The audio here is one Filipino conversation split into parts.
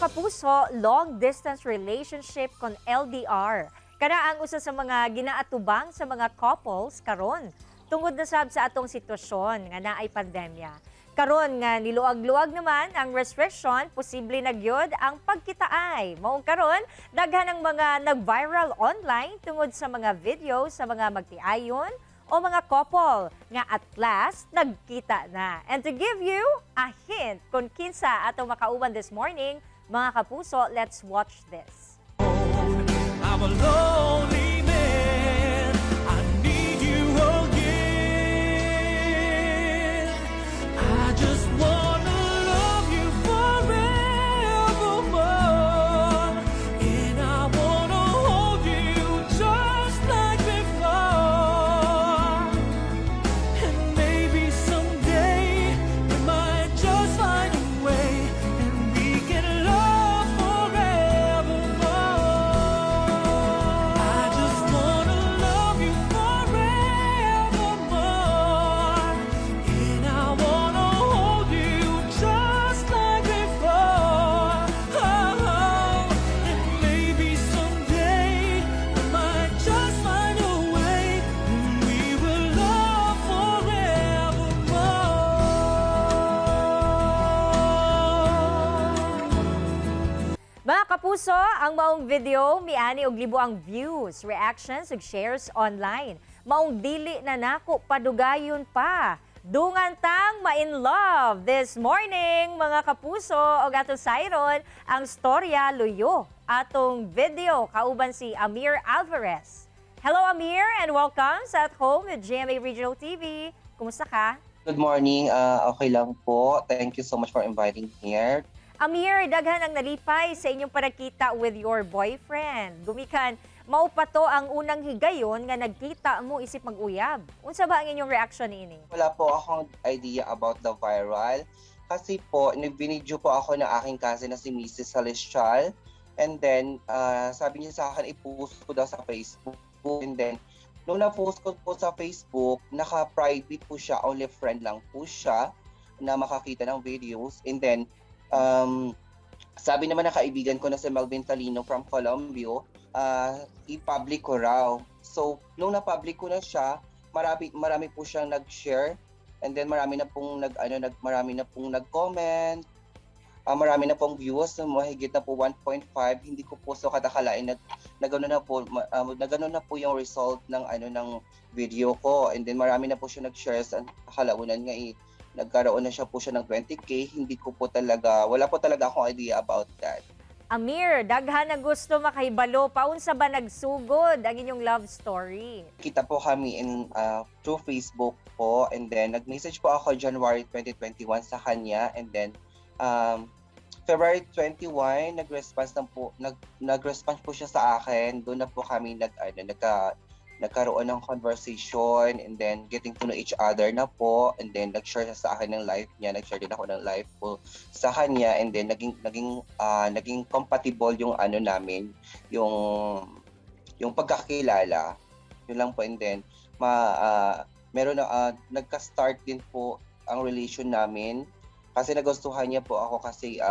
kapuso, long-distance relationship kon LDR. Kana ang usa sa mga ginaatubang sa mga couples karon tungod na sab sa atong sitwasyon nga naay pandemya. Karon nga niluag-luag naman ang restriction, posible na gyud ang pagkitaay. Maong karon, daghan ang mga nag-viral online tungod sa mga videos sa mga magtiayon o mga couple nga at last nagkita na. And to give you a hint kung kinsa atong makauban this morning, mga kapuso, let's watch this. I'm a lonely man. I need you again. I just wanna love you forevermore. And I wanna hold you just like before. And maybe someday we might just find a way and we can love forevermore. I just wanna love you forevermore. And I wanna hold you just like before. Oh, and maybe someday we might just find a way and we will love forevermore. Mga kapuso, ang maong video miani og libo ang views, reactions ug shares online. Maong dili na nako padugayon pa. Dungan tang ma-in love this morning, mga kapuso, og ato sayron ang storya luyo. Atong video kauban si Amir Alvarez. Hello Amir and welcome sa At Home with GMA Regional TV. Kumusta ka? Good morning. Okay lang po. Thank you so much for inviting here. Amir, daghan ang nalipay sa inyong parakita with your boyfriend. Gumikan, maupato ang unang higayon nga nagkita mo isip mag-uyab. Unsa ba ang inyong reaction niini? Wala po akong idea about the viral. Kasi po, nag-video po ako ng aking cousin na si Mrs. Celestial. And then, sabi niya sa akin, i-post ko daw sa Facebook. And then, nung na-post ko po sa Facebook, naka-private po siya, only friend lang po siya na makakita ng videos. And then, sabi naman ng kaibigan ko na si Melvin Talino from Colombia, i-public ko raw. So, nung na-public ko na siya, marami po siyang nag-share, and then marami na pong nag-comment, marami na pong views, mahigit na po 1.5. Hindi ko po so katakalain na gano'n na po yung result ng video ko, and then marami na po siya nag-share sa kalaunan nga nagkaroon na siya ng 20K. Wala po talaga akong idea about that. Amir, daghan na gusto makahibalo. Paunsa ba nagsugod ang inyong love story? Kita po kami through Facebook po, and then nag-message po ako January 2021 sa kanya, and then February 21 nag-response po siya sa akin. Doon na po kami nagkaroon ng conversation, and then getting to know each other na po, and then nag-share siya sa akin ng life niya, nag-share din ako ng life ko sa kanya, and then naging compatible yung namin, yung pagkakilala. Yun lang po, and then nagka-start din po ang relation namin kasi nagustuhan niya po ako kasi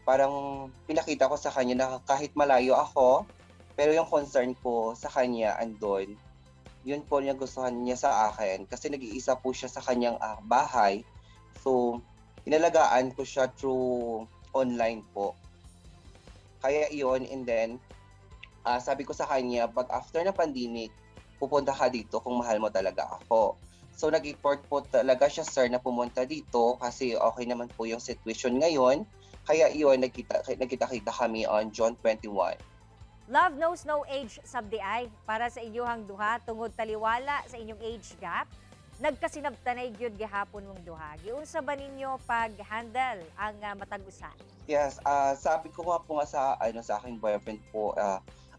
parang pinakita ko sa kanya na kahit malayo ako, pero yung concern ko sa kanya andun, yun po niya gustuhan niya sa akin kasi nag-iisa po siya sa kanyang bahay. So, inalagaan ko siya through online po. Kaya iyon, and then, sabi ko sa kanya, pag after na pandemic, pupunta ka dito kung mahal mo talaga ako. So, nag-report po talaga siya, sir, na pumunta dito kasi okay naman po yung situation ngayon. Kaya iyon, nagkita-kita kami on June 21. Love knows no age sabdiay para sa inyong duha tungod taliwala sa inyong age gap. Nagkasinabtanay gyud gihapon mong duha. Giunsa ba ninyo pag-handle ang matag usa? Yes, sabi ko nga po nga sa aking boyfriend po,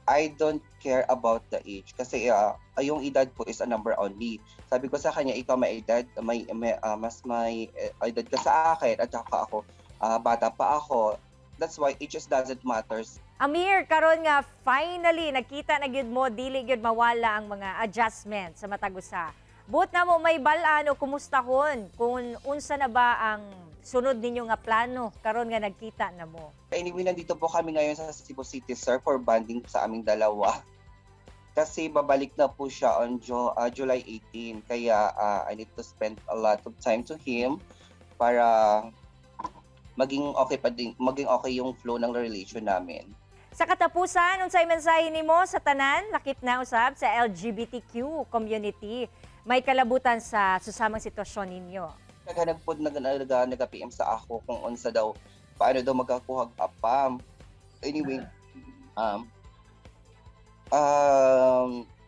I don't care about the age kasi yung edad po is a number only. Sabi ko sa kanya, ikaw may edad, mas may edad ka sa akin at saka ako bata pa ako. That's why ages doesn't matters. Amir, karon nga finally nakita na gyud mo dili gyud mawala ang mga adjustment sa matag usa. But na mo may balaan o kumustahon kung unsa na ba ang sunod ninyo nga plano karon nga nagkita na mo? Anyway, nandito po kami ngayon sa Cebu City, sir, for bonding sa aming dalawa. Kasi babalik na po siya on July 18. Kaya I need to spend a lot of time to him para maging okay yung flow ng relation namin. Sa katapusan, unsay mensahe nimo sa tanan lakip na usab sa LGBTQ community? May kalabutan sa susamang sitwasyon ninyo. Naghanap po nag-PM sa ako kung unsa daw, paano daw magkakuhag apam. Anyway,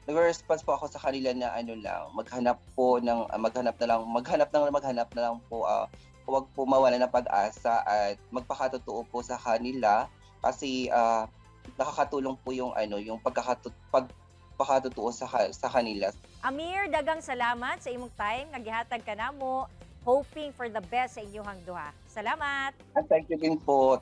nag-response po ako sa kanila na maghanap na lang po, huwag po mawala ng pag-asa at magpakatotoo po sa kanila kasi nakakatulong po yung pagpakatotoo sa kanila. Amir, dagang salamat sa imong time nga gihatag ka namo. Hoping for the best sa inyong duha. Salamat. Thank you din po.